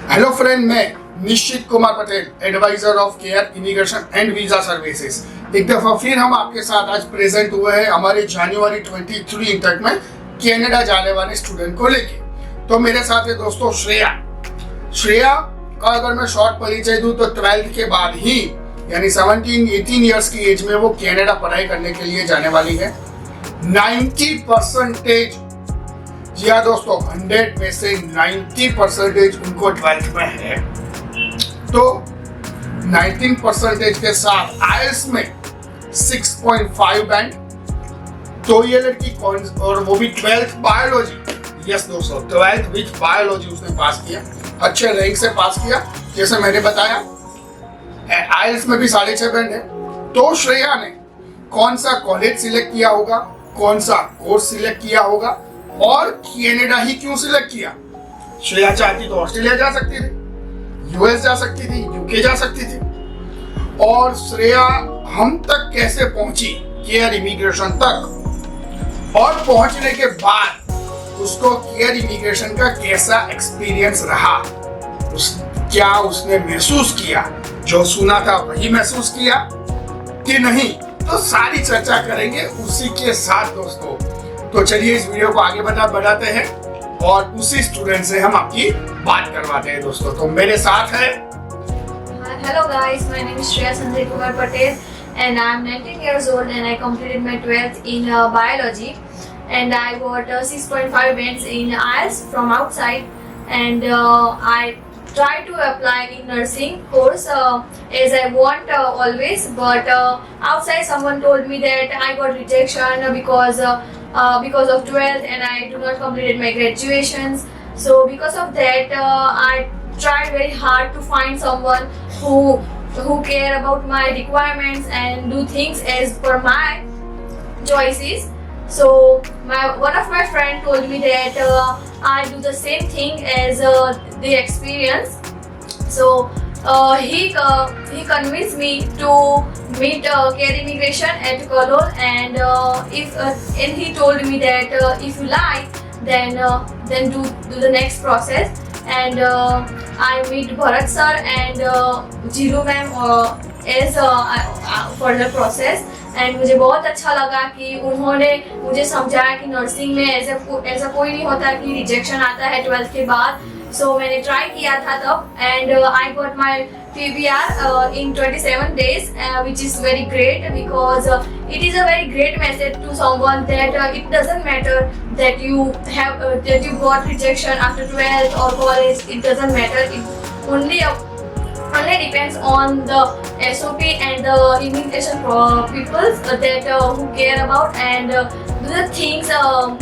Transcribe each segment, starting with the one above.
Hello friend, मैं Nishchit Kumar Patel, adviser of Care Immigration and visa services. एक दफा फिर हम आपके साथ आज प्रेजेंट हुए हैं हमारे जनवरी 23 इंटेक में कनाडा जाने वाले स्टूडेंट को लेके। तो मेरे साथ है दोस्तों श्रेया का अगर मैं शॉर्ट परिचय दूं तो 12th के बाद ही यानी 17-18 इयर्स की एज में वो कनाडा पढ़ाई करने के लिए जाने वाली है। 90% जी हाँ दोस्तों, 100 में से 90% उनको 12th में है। तो 19% के साथ आईएलटीएस में 6.5 बैंड। तो ये लड़की और वो भी 12th बायोलॉजी। यस दोस्तों, 12th विद बायोलॉजी उसने पास किया, अच्छे रैंक से पास किया। जैसे मैंने बताया आईएलटीएस में भी 6.5 बैंड है। तो श्रेया ने कौन सा कॉलेज सिलेक्ट किया होगा, कौन सा कोर्स सिलेक्ट किया होगा और कनाडा ही क्यों सिलेक्ट किया। श्रेया चाहती तो ऑस्ट्रेलिया जा सकती थी, यूएस जा सकती थी, यूके जा सकती थी। और श्रेया हम तक कैसे पहुंची, केयर इमिग्रेशन तक, और पहुंचने के बाद उसको केयर इमिग्रेशन का कैसा एक्सपीरियंस रहा, क्या उसने महसूस किया, जो सुना था वही महसूस किया कि नहीं, तो सारी चर्चा करेंगे उसी के साथ दोस्तों। तो चलिए इस वीडियो को आगे बढ़ाते हैं और उसी स्टूडेंट से हम आपकी बात करवाते हैं दोस्तों। तो मेरे साथ है Hello guys, my name is Shreya Sanjay Kumar Patel and I am 19 years old and I completed my 12th in biology and I got 6.5 bands in IELTS from outside and I tried to apply in nursing course as I want always, but outside someone told me that I got rejection because of 12th and I do not completed my graduations. So because of that I tried very hard to find someone who care about my requirements and do things as per my choices. So one of my friend told me that I do the same thing as the experience. So he convinced me to meet care immigration at Kolol and and he told me that if you like then do the next process and I meet Bharat sir and Jiru ma'am as further process and मुझे बहुत अच्छा लगा कि उन्होंने मुझे समझाया कि nursing में ऐसा कोई नहीं होता कि रिजेक्शन आता है 12th के बाद। सो मैंने ट्राई किया था तब and I got my PBR in 27 days which is very great because it is a very great message to someone that it doesn't matter that you got rejection after 12th or college, it doesn't matter, it only depends on the SOP and the immigration people that who care about and do the things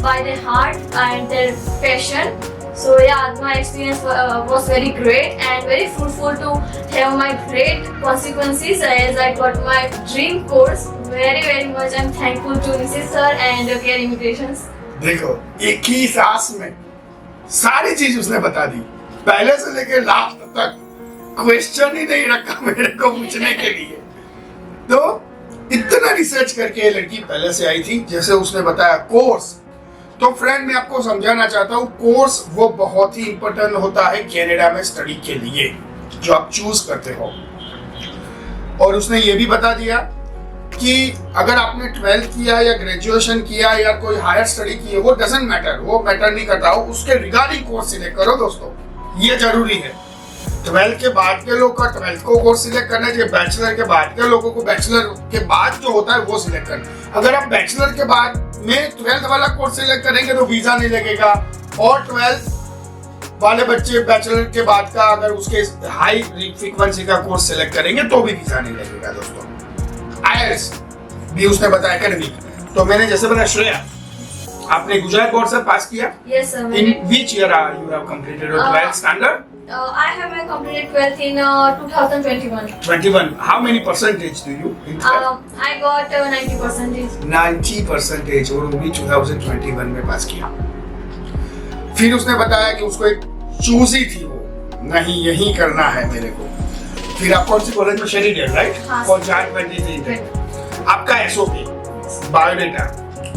by their heart and their passion. So yeah, my experience was very great and very fruitful to have my great consequences as I got my dream course. Very much I'm thankful to Mrs. Sir and Care Immigrations. देखो, एक ही सांस में सारी चीज उसने बता दी, पहले से लेकर लास्ट तक क्वेश्चन ही नहीं रखा मेरे को पूछने के लिए। तो इतना रिसर्च करके ये लड़की पहले से आई थी। जैसे उसने बताया कोर्स, तो फ्रेंड मैं आपको समझाना चाहता हूँ, कोर्स वो बहुत ही इंपॉर्टेंट होता है कनाडा में स्टडी के लिए जो आप चूज करते हो। और उसने ये भी बता दिया कि अगर आपने 12th किया या ग्रेजुएशन किया या कोई हायर स्टडी की है, वो डजंट मैटर, वो मैटर नहीं करता हो, उसके रिगार्डिंग कोर्स सिलेक्ट करो दोस्तों, ये जरूरी है। 12th के बाद के लोग का 12th को कोर्स सिलेक्ट करना चाहिए, बैचलर के बाद के लोगों को बैचलर के बाद जो होता है वो सिलेक्ट करना। अगर आप बैचलर के बाद में 12th वाला कोर्स सिलेक्ट करेंगे तो वीजा नहीं लगेगा, और 12th वाले बच्चे बैचलर के बाद का अगर उसके हाई फ्रीक्वेंसी का कोर्स सिलेक्ट करेंगे तो भी वीजा नहीं लगेगा दोस्तों। आईएलटीएस भी उसने बताया करनी। तो मैंने जैसे बताया श्रेया, आपने गुजरात बोर्ड से पास किया? Yes sir. In which year you have completed your 12th standard? I have completed 12th in 2021. 21. How many percentage do you? I got 90%. 90% और वो भी 2021 में पास किया। फिर उसने बताया कि उसको एक चूज ही थी, वो नहीं यही करना है मेरे को। फिर आप कौन सी कॉलेज में शेरीडन, राइट? और जाट 23 आपका SOP, biodata,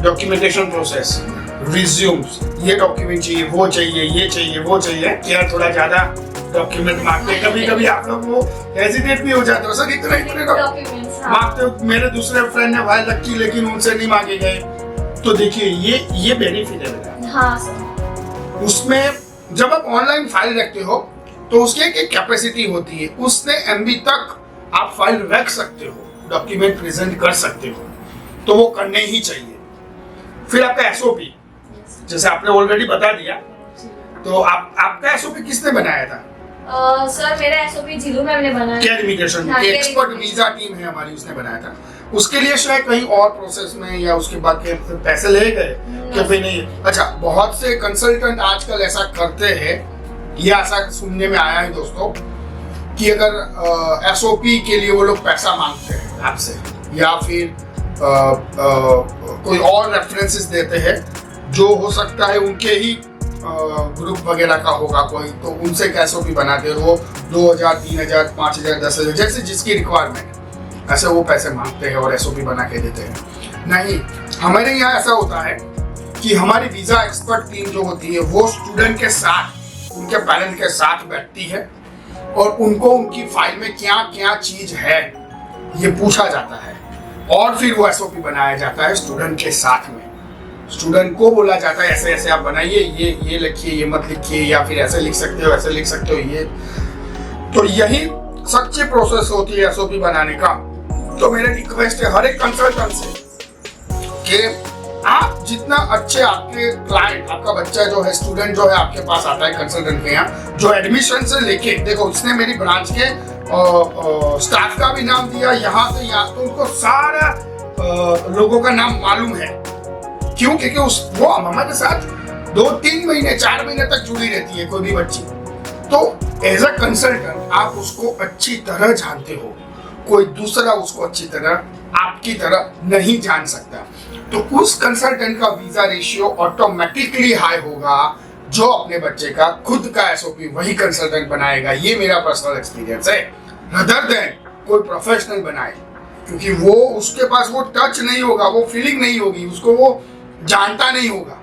documentation process, resumes, ये डॉक्यूमेंट चाहिए, वो चाहिए, ये चाहिए, वो चाहिए, केयर थोड़ा ज्यादा डॉक्यूमेंट मांगते हैं, कभी कभी आप लोग वो हेजिटेट भी हो जाते हो सर, इतने डॉक्यूमेंट्स मांगते हो। मेरे दूसरे फ्रेंड है भाई लक्की, लेकिन उनसे नहीं मांगे गए। तो देखिए ये बेनिफिट है मेरा। हाँ सर। उसमें जब आप ऑनलाइन फाइल रखते हो तो उसकी एक कैपेसिटी होती है, उसने एमबी तक आप फाइल रख सकते हो, डॉक्यूमेंट प्रेजेंट कर सकते हो, तो वो करने ही चाहिए। फिर आपका एसओपी, जैसे आपने ऑलरेडी बता दिया, तो आपका एसओपी किसने बनाया था? सर मेरा एसओपी जीलू मैम ने बनाया। केयर इमिग्रेशन हाँ, की एक्सपर्ट वीजा टीम है हमारी, उसने बनाया था। उसके लिए शायद कहीं और प्रोसेस में या उसके बाद के पैसे ले गए कि भाई नहीं। अच्छा, बहुत से कंसल्टेंट आजकल ऐसा करते हैं, या ऐसा सुनने में आया है दोस्तों, कि अगर एसओपी के लिए वो लोग पैसा मांगते हैं आपसे, या फिर कोई और रेफरेंसेस देते हैं, जो हो सकता है उनके ही ग्रुप वगैरह का होगा कोई, तो उनसे एक एसओपी बनाते हैं, वो 2000, 3000, 5000, 10,000 जैसे जिसकी रिक्वायरमेंट, ऐसे वो पैसे मांगते हैं और एसओपी बना के देते हैं। नहीं, हमारे यहाँ ऐसा होता है कि हमारी वीजा एक्सपर्ट टीम जो होती है वो स्टूडेंट के साथ, उनके पेरेंट के साथ बैठती है और उनको उनकी फाइल में क्या क्या चीज है ये पूछा जाता है, और फिर वो एसओपी बनाया जाता है स्टूडेंट के साथ में। स्टूडेंट को बोला जाता है ऐसे ऐसे आप बनाइए, ये लिखिए, ये मत लिखिए, या फिर ऐसे लिख सकते हो, ऐसे लिख सकते हो, ये। तो यही सच्ची प्रोसेस होती है एसओपी बनाने का। तो मेरा रिक्वेस्ट है हर एक कंसल्टेंट से कि आप जितना अच्छे आपके क्लाइंट, आपका बच्चा जो है, स्टूडेंट जो है आपके पास आता है कंसल्टेंट के यहाँ, जो एडमिशन से लेके, देखो उसने मेरी ब्रांच के स्टाफ का भी नाम दिया, यहाँ से यहाँ, तो उनको सारा लोगों का नाम मालूम है। क्यों? क्योंकि वो हमारे साथ 2-3 महीने, 4 महीने तक जुड़ी रहती है कोई भी बच्ची। तो एज अ कंसल्टेंट आप उसको अच्छी तरह जानते हो, कोई दूसरा उसको अच्छी तरह आपकी तरह नहीं जान सकता। तो उस कंसल्टेंट का वीजा रेशियो ऑटोमेटिकली हाई होगा, जो अपने बच्चे का खुद का एसओपी वही कंसल्टेंट बनाएगा। ये मेरा पर्सनल एक्सपीरियंस है, रदर देन कोई प्रोफेशनल बनाए, क्योंकि वो उसके पास वो टच नहीं होगा, वो फीलिंग नहीं होगी, उसको वो जानता नहीं होगा।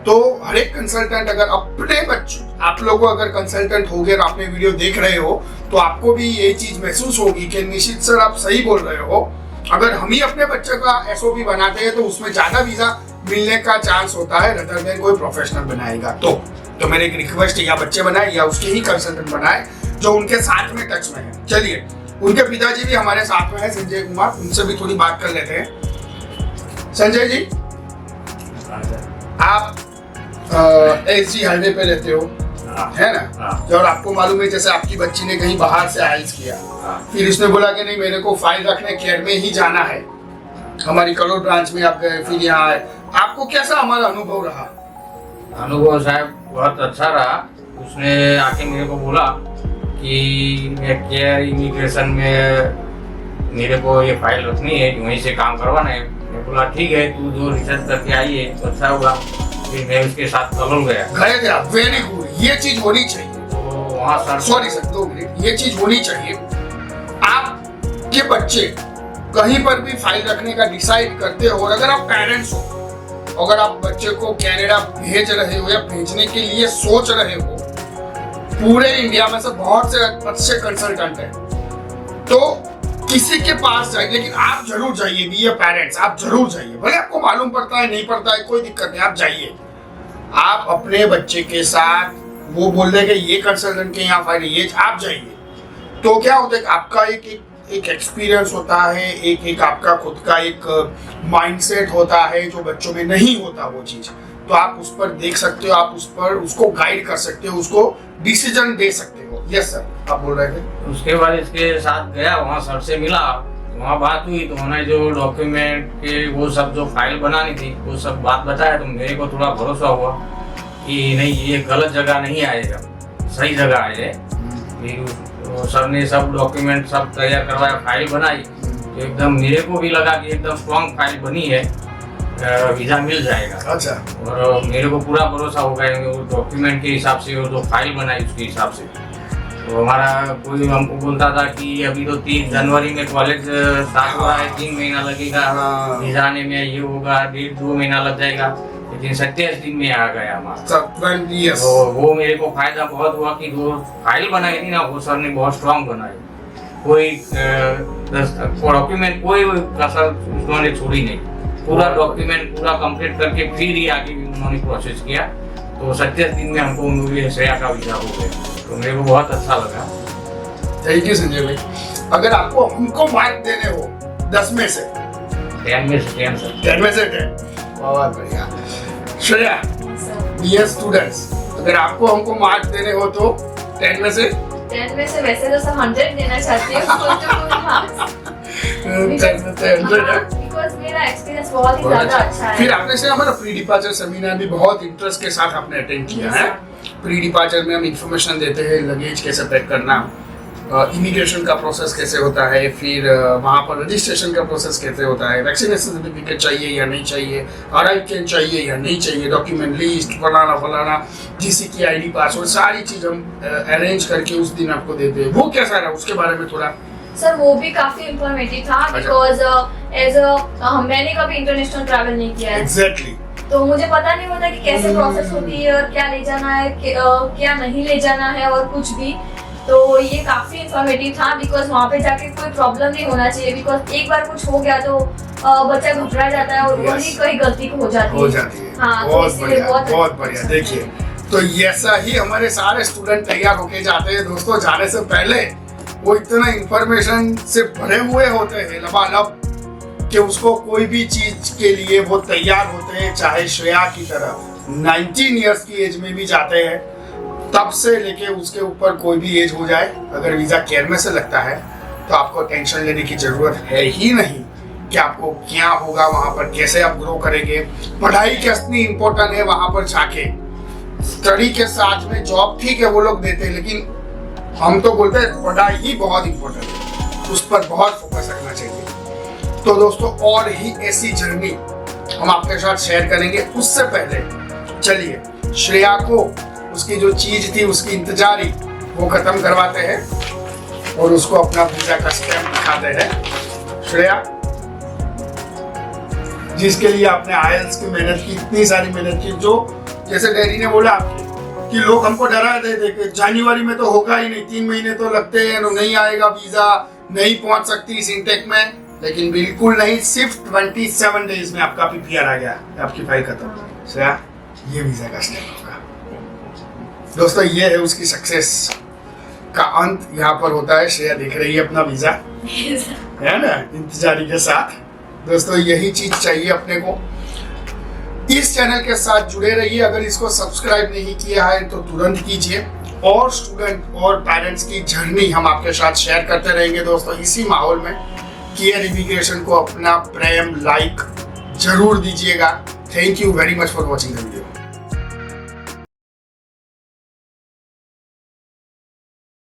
तो हर एक कंसल्टेंट, अगर अपने बच्चे, आप लोगों अगर कंसल्टेंट हो गए और आपने वीडियो देख रहे हो, तो आपको भी ये चीज महसूस होगी कि निश्चित सर आप सही बोल रहे हो। अगर हम ही अपने बच्चे का एसओपी बनाते हैं तो उसमें ज्यादा वीजा मिलने का चांस होता है, रदर देन कोई प्रोफेशनल बनाएगा। तो मेरे एक रिक्वेस्ट है, या बच्चे बनाए या उसके ही कंसल्टेंट बनाए जो उनके साथ में टच में है। चलिए, उनके पिताजी भी हमारे साथ में है, संजय कुमार, उनसे भी थोड़ी बात कर लेते हैं। संजय जी, आप एसजी हाईवे पे रहते हो, है ना? और आपको मालूम है जैसे आपकी बच्ची ने कहीं बाहर से आइल्स किया, फिर उसने बोला कि नहीं मेरे को फाइल रखने केयर में ही जाना है, हमारी कलोल ब्रांच में आप गए, फिर यहाँ आए, आपको कैसा हमारा अनुभव रहा? अनुभव साहब बहुत अच्छा रहा। उसने आके मेरे को बोला कि मैं केयर इमिग्रेशन में मेरे को ये फाइल रखनी है, वहीं से काम करवाना है। मैं बोला ठीक है, तू जो रिसर्च करके आई है तो अच्छा होगा। फिर मैं उसके साथ कलोल गया। गए थे आप? वेरी गुड, ये चीज होनी चाहिए। तो वहाँ सर, सॉरी सर 2 मिनट, ये चीज होनी चाहिए। आपके बच्चे कहीं पर भी फाइल रखने का डिसाइड करते हो, और अगर आप पेरेंट्स हो, अगर आप बच्चे को कनाडा भेज रहे हो या भेजने के लिए सोच रहे हो, पूरे इंडिया में से बहुत से अच्छे कंसल्टेंट हैं, तो किसी के पास जाइए, लेकिन आप जरूर जाइए, बी ए पेरेंट्स, आप जरूर जाइए। भले आपको मालूम पड़ता है नहीं पड़ता है, कोई दिक्कत नहीं, आप जाइए। आप अपने बच्चे के साथ, वो बोल रहे कि ये कंसल्टेंट के यहाँ फाइल, ये आप जाइए। तो क्या होता है, आपका एक एक्सपीरियंस होता है, एक आपका खुद का एक माइंडसेट होता है जो बच्चों में नहीं होता वो चीज। तो आप उस पर देख सकते हो, आप उस पर उसको गाइड कर सकते हो, उसको डिसीजन दे सकते हो। यस सर, आप बोल रहे थे। उसके बाद इसके साथ गया, वहाँ सर से मिला, वहाँ बात हुई, तो उन्होंने जो डॉक्यूमेंट के वो सब जो फाइल बनानी थी वो सब बात बताया। तो मेरे को थोड़ा भरोसा हुआ कि नहीं, ये गलत जगह नहीं आएगा, सही जगह आए। तो सर ने सब डॉक्यूमेंट सब तैयार करवाया, फाइल बनाई, तो एकदम मेरे को भी लगा कि एकदम स्ट्रॉन्ग फाइल बनी है, वीजा मिल जाएगा। अच्छा। और मेरे को पूरा भरोसा हो गया वो डॉक्यूमेंट के हिसाब से, वो जो फाइल बनाई उसके हिसाब से। तो हमारा कोई हमको बोलता था कि अभी तो 3 जनवरी में कॉलेज स्टार्ट हुआ है, 3 महीना लगेगा वीजा आने में, ये होगा 1.5-2 महीना लग जाएगा। लेकिन 27 दिन में आ गया हमारा। 20 years। तो वो मेरे को फायदा बहुत हुआ कि जो फाइल बनाई थी ना वो सर ने बहुत स्ट्रांग बनाई, कोई डॉक्यूमेंट कोई कसर उन्होंने छोड़ी नहीं, पूरा डॉक्यूमेंट पूरा कंप्लीट करके फिर ही आगे भी उन्होंने प्रोसेस किया। तो 27 दिन में हमको श्रेया का वीजा हो गया, तो मेरे को बहुत अच्छा लगा। थैंक यू संजय भाई। अगर आपको हमको मार्क देने हो 10 में से 10 में से 10 सर। 10 में से 10, बहुत बढ़िया। श्रेया, डियर स्टूडेंट्स, अगर आपको हमको मार्क देने हो तो 10 में से 10 में से वैसे तो सब 100 देना चाहती हूँ बिकॉज़ मेरा एक्सपीरियंस बहुत ही ज्यादा अच्छा है। फिर आपने से हमारा प्री डिपार्चर सेमिनार भी बहुत इंटरेस्ट के साथ आपने अटेंड किया है। प्री डिपार्चर में हम इंफॉर्मेशन देते हैं, लगेज कैसे पैक करना, इमिग्रेशन का प्रोसेस कैसे होता है, फिर वहाँ पर रजिस्ट्रेशन का प्रोसेस कैसे होता है, वैक्सीनेशन सर्टिफिकेट चाहिए या नहीं चाहिए, RI चाहिए या नहीं चाहिए, डॉक्यूमेंट लिस्ट फलाना GC की ID पासवर्ड, सारी चीज हम अरेंज करके उस दिन आपको देते हैं। वो कैसा रहा उसके बारे में थोड़ा? सर वो भी काफी इंफॉर्मेटिव था बिकॉज मैंने कभी इंटरनेशनल ट्रैवल नहीं किया है। एग्जैक्टली। तो मुझे पता नहीं होता कि कैसे प्रोसेस होती है और क्या ले जाना है क्या नहीं ले जाना है और कुछ भी। तो ये काफी इंफॉर्मेटिव था बिकॉज वहाँ पे जाके कोई प्रॉब्लम नहीं होना चाहिए, बिकॉज एक बार कुछ हो गया तो बच्चा घबरा जाता है और वही कोई गलती हो जाती है। हाँ, बहुत बढ़िया। देखिए, तो ऐसा ही हमारे सारे स्टूडेंट तैयार होके जाते हैं दोस्तों। जाने से पहले वो इतना इंफॉर्मेशन से भरे हुए होते हैं लबालब कि उसको कोई भी चीज के लिए वो तैयार होते हैं। चाहे श्रेया की तरह 19 इयर्स की एज में भी जाते हैं, तब से लेके उसके ऊपर कोई भी एज हो जाए, अगर वीजा केयर में से लगता है तो आपको टेंशन लेने की जरूरत है ही नहीं कि आपको क्या होगा वहां पर, कैसे आप ग्रो करेंगे। पढ़ाई कितनी इंपॉर्टेंट है वहां पर जाके, स्टडी के साथ में जॉब ठीक है वो लोग देते हैं, लेकिन हम तो बोलते हैं पढ़ाई ही बहुत इंपॉर्टेंट है, उस पर बहुत फोकस रखना चाहिए। तो दोस्तों और ही ऐसी जर्नी हम आपके साथ शेयर करेंगे। उससे पहले चलिए श्रेया को उसकी जो चीज थी उसकी इंतजारी वो खत्म करवाते हैं और उसको अपना वीजा का स्टैम्प दिखाते हैं। श्रेया, जिसके लिए आपने IELTS की मेहनत की, इतनी सारी मेहनत की, जो जैसे डैडी ने बोला कि लोग हमको डरा देते कि जनवरी में तो होगा ही नहीं, 3 महीने तो लगते हैं, नहीं आएगा वीजा, नहीं पहुंच सकती इस इंटेक में, लेकिन बिल्कुल नहीं। सिर्फ 27 डेज में आपका PPR आ गया, आपकी फाइल खत्म। श्रेया, ये वीजा का स्टैम्प होगा दोस्तों। ये है उसकी सक्सेस का अंत, यहाँ पर होता है। श्रेया देख रही है अपना वीजा, है ना, इंतजारी के साथ। दोस्तों यही चीज चाहिए अपने को। इस चैनल के साथ जुड़े रहिए। अगर इसको सब्सक्राइब नहीं किया है तो तुरंत कीजिए। और स्टूडेंट और पेरेंट्स की जर्नी हम आपके साथ शेयर करते रहेंगे दोस्तों, इसी माहौल में। केयर इमिग्रेशन को अपना प्रेम लाइक जरूर दीजिएगा। Thank you very much for watching the video.